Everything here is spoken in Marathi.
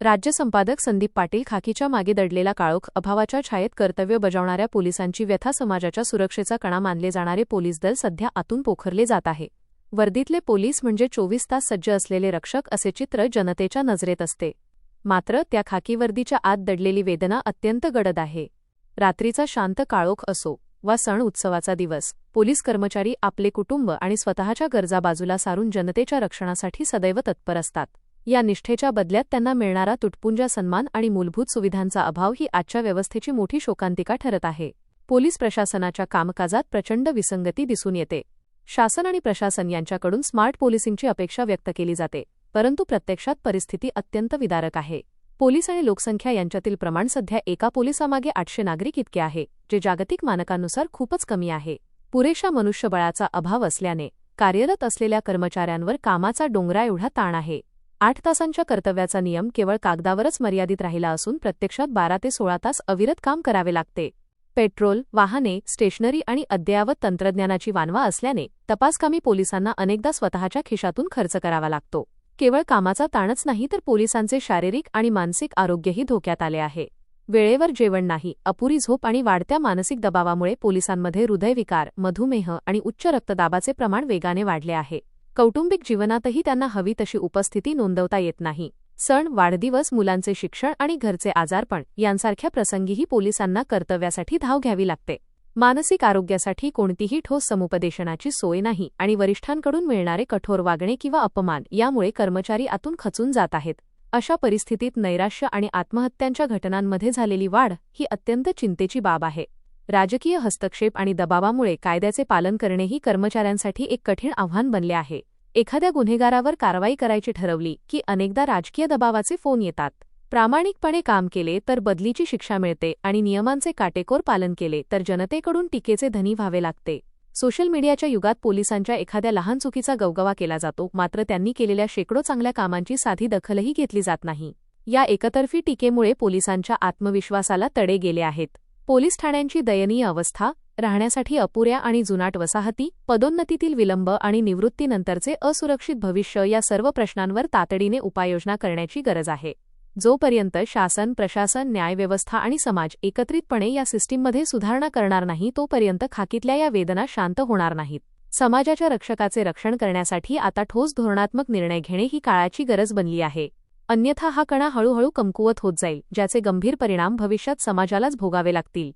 राज्य संपादक संदीप पाटील खाकीच्या मागे दडलेला काळोख अभावाच्या छायेत कर्तव्य बजावणाऱ्या पोलिसांची व्यथा समाजाच्या सुरक्षेचा कणा मानले जाणारे पोलीस दल सध्या आतून पोखरले जात आहे। वर्दीतले पोलीस म्हणजे 24 तास सज्ज असलेले रक्षक असे चित्र जनतेच्या नजरेत असते। मात्र त्या खाकी वर्दीच्या आत दडलेली वेदना अत्यंत गडद आहे। रात्रीचा शांत काळोख असो वा सण उत्सवाचा दिवस, पोलीस कर्मचारी आपले कुटुंब आणि स्वतःच्या गरजा बाजूला सारून जनतेच्या रक्षणासाठी सदैव तत्पर असतात। या निष्ठेच्या बदल्यात त्यांना मिळणारा तुटपुंजा सन्मान आणि मूलभूत सुविधांचा अभाव ही आजच्या व्यवस्थेची मोठी शोकांतिका ठरत आहे। पोलीस प्रशासनाच्या कामकाजात प्रचंड विसंगती दिसून येते। शासन आणि प्रशासन यांच्याकडून स्मार्ट पोलिसिंगची अपेक्षा व्यक्त केली जाते, परंतु प्रत्यक्षात परिस्थिती अत्यंत विदारक आहे। पोलीस आणि लोकसंख्या यांच्यातील प्रमाण सध्या एका पोलिसामागे 800 नागरिक इतके आहे, जे जागतिक मानकांनुसार खूपच कमी आहे। पुरेशा मनुष्यबळाचा अभाव असल्याने कार्यरत असलेल्या कर्मचाऱ्यांवर कामाचा डोंगरा एवढा ताण आहे। 8 तासांच्या कर्तव्याचा नियम केवळ कागदावरच मर्यादित राहिला असून प्रत्यक्षात 12 ते 16 तास अविरत काम करावे लागते। पेट्रोल, वाहने, स्टेशनरी आणि अद्ययावत तंत्रज्ञानाची वानवा असल्याने तपासकामी पोलिसांना अनेकदा स्वतःच्या खिशातून खर्च करावा लागतो। केवळ कामाचा ताणच नाही तर पोलिसांचे शारीरिक आणि मानसिक आरोग्यही धोक्यात आले आहे। वेळेवर जेवण नाही, अपुरी झोप आणि वाढत्या मानसिक दबावामुळे पोलिसांमध्ये हृदयविकार, मधुमेह आणि उच्च रक्तदाबाचे प्रमाण वेगाने वाढले आहे। कौटुंबिक जीवनातही त्यांना हवी तशी उपस्थिती नोंदवता येत नाही। सण, वाढदिवस, मुलांचे शिक्षण आणि घरचे आजारपण यांसारख्या प्रसंगीही पोलिसांना कर्तव्यासाठी धाव घ्यावी लागते। मानसिक आरोग्यासाठी कोणतीही ठोस समुपदेशनाची सोय नाही आणि वरिष्ठांकडून मिळणारे कठोर वागणे किंवा अपमान यामुळे कर्मचारी आतून खचून जात आहेत। अशा परिस्थितीत नैराश्य आणि आत्महत्यांच्या घटनांमध्ये झालेली वाढ ही अत्यंत चिंतेची बाब आहे। राजकीय हस्तक्षेप आणि दबावामुळे कायद्याचे पालन करणेही कर्मचाऱ्यांसाठी एक कठीण आव्हान बनले आहे। एखाद्या गुन्हेगारावर कारवाई करायची ठरवली की अनेकदा राजकीय दबावाचे फोन येतात। प्रामाणिकपणे काम केले तर बदलीची शिक्षा मिळते आणि नियमांचे काटेकोर पालन केले तर जनतेकडून टीकेचे धनी व्हावे लागते। सोशल मीडियाच्या युगात पोलिसांच्या एखाद्या लहान चुकीचा गवगवा केला जातो, मात्र त्यांनी केलेल्या शेकडो चांगल्या कामांची साधी दखलही घेतली जात नाही। या एकतर्फी टीकेमुळे पोलिसांच्या आत्मविश्वासाला तडे गेले आहेत। पोलीस ठाण्यांची दयनीय अवस्था, राहण्यासाठी अपुऱ्या आणि जुनाट वसाहती, पदोन्नतीतील विलंब आणि निवृत्तीनंतरचे असुरक्षित भविष्य या सर्व प्रश्नांवर तातडीने उपाययोजना करण्याची गरज आहे। जोपर्यंत शासन, प्रशासन, न्यायव्यवस्था आणि समाज एकत्रितपणे या सिस्टीममध्ये सुधारणा करणार नाही तोपर्यंत खाकीतल्या या वेदना शांत होणार नाहीत। समाजाच्या रक्षकाचे रक्षण करण्यासाठी आता ठोस धोरणात्मक निर्णय घेणे ही काळाची गरज बनली आहे। अन्यथा हा कणा हळूहळू कमकुवत होत जाईल, ज्याचे गंभीर परिणाम भविष्यात समाजालाच भोगावे लागतील।